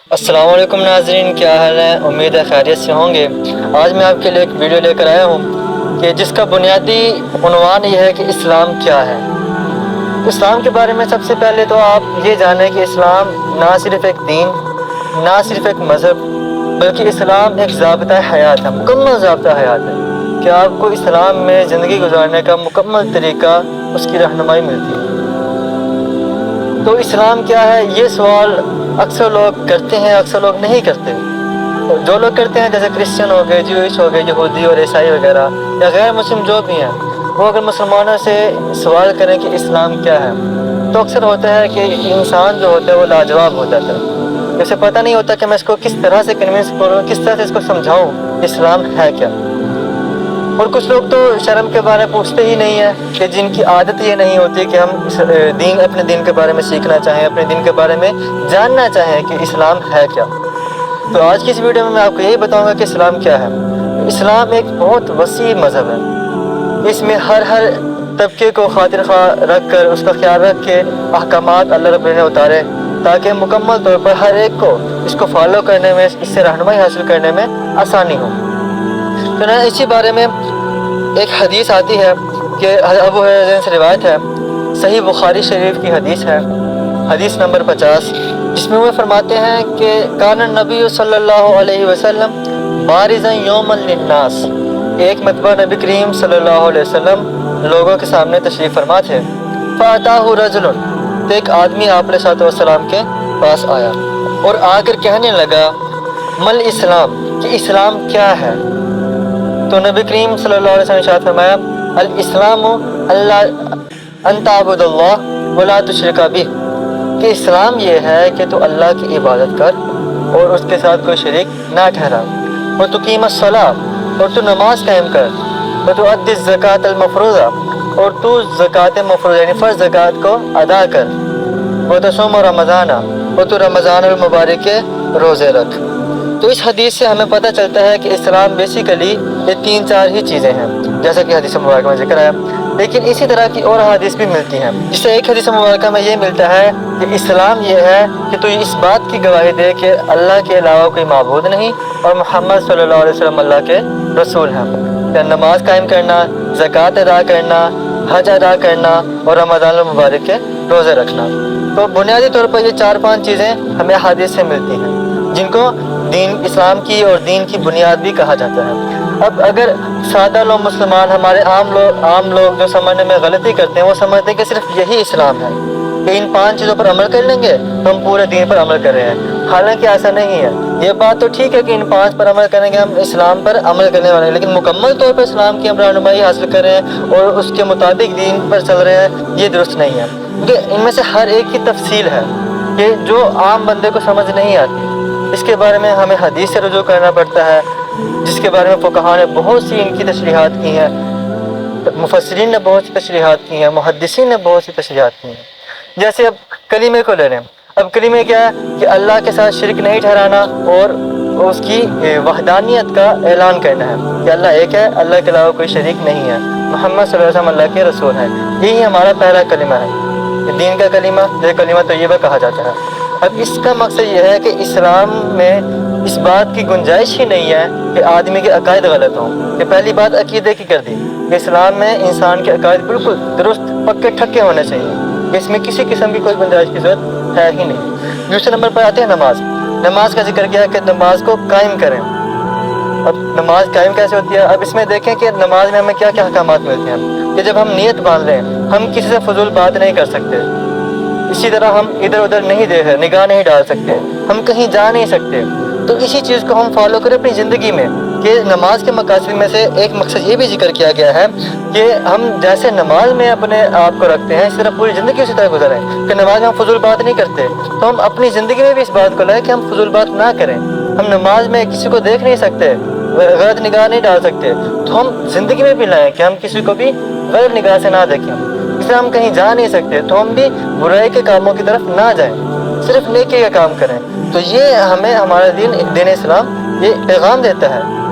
السلام علیکم ناظرین، کیا حال ہے؟ امید ہے خیریت سے ہوں گے۔ آج میں آپ کے لیے ایک ویڈیو لے کر آیا ہوں کہ جس کا بنیادی عنوان یہ ہے کہ اسلام کیا ہے۔ اسلام کے بارے میں سب سے پہلے تو آپ یہ جانیں کہ اسلام نہ صرف ایک دین، نہ صرف ایک مذہب، بلکہ اسلام ایک ضابطہ حیات ہے، مکمل ضابطہ حیات ہے کہ آپ کو اسلام میں زندگی گزارنے کا مکمل طریقہ، اس کی رہنمائی ملتی ہے۔ تو اسلام کیا ہے، یہ سوال اکثر لوگ کرتے ہیں، اکثر لوگ نہیں کرتے۔ جو لوگ کرتے ہیں جیسے کرسچن ہو گئے، جوئش ہو گئے، یہودی اور عیسائی وغیرہ، یا غیر مسلم جو بھی ہیں، وہ اگر مسلمانوں سے سوال کریں کہ اسلام کیا ہے تو اکثر ہوتا ہے کہ انسان جو ہوتا ہے وہ لاجواب ہو جاتا ہے۔ اسے پتہ نہیں ہوتا کہ میں اس کو کس طرح سے کنونس کروں، کس طرح سے اس کو سمجھاؤں اسلام ہے کیا۔ اور کچھ لوگ تو شرم کے بارے میں پوچھتے ہی نہیں ہیں، کہ جن کی عادت یہ نہیں ہوتی کہ ہم اپنے دین کے بارے میں سیکھنا چاہیں، اپنے دین کے بارے میں جاننا چاہیں کہ اسلام ہے کیا۔ تو آج کی اس ویڈیو میں آپ کو یہی بتاؤں گا کہ اسلام کیا ہے۔ اسلام ایک بہت وسیع مذہب ہے۔ اس میں ہر طبقے کو خاطر خواہ رکھ کر، اس کا خیال رکھ کے احکامات اللہ رب نے اتارے، تاکہ مکمل طور پر ہر ایک کو اس کو فالو کرنے میں، اس سے رہنمائی حاصل کرنے میں آسانی ہو۔ تو اسی بارے میں ایک حدیث آتی ہے کہ ابو ہریرہ سے روایت ہے، صحیح بخاری شریف کی حدیث ہے، حدیث نمبر 50، جس میں وہ فرماتے ہیں کہ کان النبی صلی اللہ علیہ وسلم بارزا یوما للناس، ایک مرتبہ نبی کریم صلی اللہ علیہ وسلم لوگوں کے سامنے تشریف فرما تھے۔ فاتاہ رجل، تو ایک آدمی آپ علیہ الصلوۃ والسلام کے پاس آیا اور آ کر کہنے لگا مل اسلام، کہ اسلام کیا ہے۔ تو نبی کریم صلی اللہ علیہ وسلم نے ارشاد فرمایا الاسلام ان تعبد اللہ ولا تشرک بہ، کہ اسلام یہ ہے کہ تو اللہ کی عبادت کر اور اس کے ساتھ کوئی شریک نہ ٹھہرا، وتقیم الصلاۃ، اور تو نماز قائم کر، وتؤدی الزکاۃ المفروضہ، اور تو زکوٰۃ مفروضہ یعنی فرض زکوٰۃ کو ادا کر، وتصوم رمضان، اور تو رمضان المبارک کے روزے رکھ۔ تو اس حدیث سے ہمیں پتہ چلتا ہے کہ اسلام بیسیکلی یہ 3-4 ہی چیزیں ہیں، جیسا کہ حدیث مبارکہ میں ذکر ہے، لیکن اسی طرح کی اور حدیث بھی ملتی ہیں، جس سے ایک حدیث مبارکہ میں یہ ملتا ہے کہ اسلام یہ ہے کہ تو اس بات کی گواہی دے کہ اللہ کے علاوہ کوئی معبود نہیں اور محمد صلی اللہ علیہ وسلم اللہ کے رسول ہیں، کہ نماز قائم کرنا، زکوٰۃ ادا کرنا، حج ادا کرنا اور رمضان المبارک کے روزے رکھنا۔ تو بنیادی طور پر یہ 4-5 چیزیں ہمیں حدیث سے ملتی ہیں، جن کو دین اسلام کی اور دین کی بنیاد بھی کہا جاتا ہے۔ اب اگر سادہ لوگ، مسلمان، ہمارے عام لوگ جو سمجھنے میں غلطی کرتے ہیں، وہ سمجھتے ہیں کہ صرف یہی اسلام ہے، کہ ان 5 چیزوں پر عمل کر لیں گے تو ہم پورے دین پر عمل کر رہے ہیں۔ حالانکہ ایسا نہیں ہے۔ یہ بات تو ٹھیک ہے کہ ان 5 پر عمل کریں گے، ہم اسلام پر عمل کرنے والے ہیں، لیکن مکمل طور پر اسلام کی ہم رہنمائی حاصل کر رہے ہیں اور اس کے مطابق دین پر چل رہے ہیں، یہ درست نہیں ہے، کیونکہ ان میں سے ہر ایک کی تفصیل ہے کہ جو عام بندے کو سمجھ نہیں آتی۔ اس کے بارے میں ہمیں حدیث سے رجوع کرنا پڑتا ہے، جس کے بارے میں فقہاء نے بہت سی ان کی تشریحات کی ہیں، مفسرین نے بہت سی تشریحات کی ہیں، محدثین نے بہت سی تشریحات کی ہیں۔ جیسے اب کلمے کو لے لیں، اب کلمے کیا ہے کہ اللہ کے ساتھ شرک نہیں ٹھہرانا اور اس کی وحدانیت کا اعلان کرنا ہے کہ اللہ ایک ہے، اللہ کے علاوہ کوئی شریک نہیں ہے، محمد صلی اللہ علیہ وسلم اللہ کے رسول ہیں۔ یہی ہمارا پہلا کلمہ ہے، دین کا کلمہ، یہ کلمہ طیبہ کہا جاتا ہے۔ اب اس کا مقصد یہ ہے کہ اسلام میں اس بات کی گنجائش ہی نہیں ہے کہ آدمی کے عقائد غلط ہوں، کہ پہلی بات عقیدے کی کر دی کہ اسلام میں انسان کے عقائد بالکل درست پکے ٹھکے ہونے چاہیے، اس میں کسی قسم کی کوئی گنجائش کی ضرورت ہے ہی نہیں۔ دوسرے نمبر پر آتے ہیں نماز کا ذکر کیا کہ نماز کو قائم کریں۔ اب نماز قائم کیسے ہوتی ہے؟ اب اس میں دیکھیں کہ نماز میں ہمیں کیا کیا احکامات ملتے ہیں، کہ جب ہم نیت باندھ لیں، ہم کسی سے فضول بات نہیں کر سکتے، اسی طرح ہم ادھر ادھر نہیں نگاہ نہیں ڈال سکتے، ہم کہیں جا نہیں سکتے۔ تو اسی چیز کو ہم فالو کریں اپنی زندگی میں، کہ نماز کے مقاصد میں سے ایک مقصد یہ بھی ذکر کیا گیا ہے کہ ہم جیسے نماز میں اپنے آپ کو رکھتے ہیں، اس طرح پوری زندگی اسی طرح گزاریں، کہ نماز میں ہم فضول بات نہیں کرتے، تو ہم اپنی زندگی میں بھی اس بات کو لائیں کہ ہم فضول بات نہ کریں۔ ہم نماز میں کسی کو دیکھ نہیں سکتے، غلط نگاہ نہیں ڈال سکتے، تو ہم زندگی میں بھی لائیں کہ ہم کسی کو بھی غلط نگاہ سے نہ دیکھیں۔ اس طرح ہم کہیں جا نہیں سکتے، تو ہم بھی برائی کے کاموں کی طرف نہ جائیں، صرف نیکی کا کام کریں۔ تو یہ ہمیں ہمارا دین اسلام یہ پیغام دیتا ہے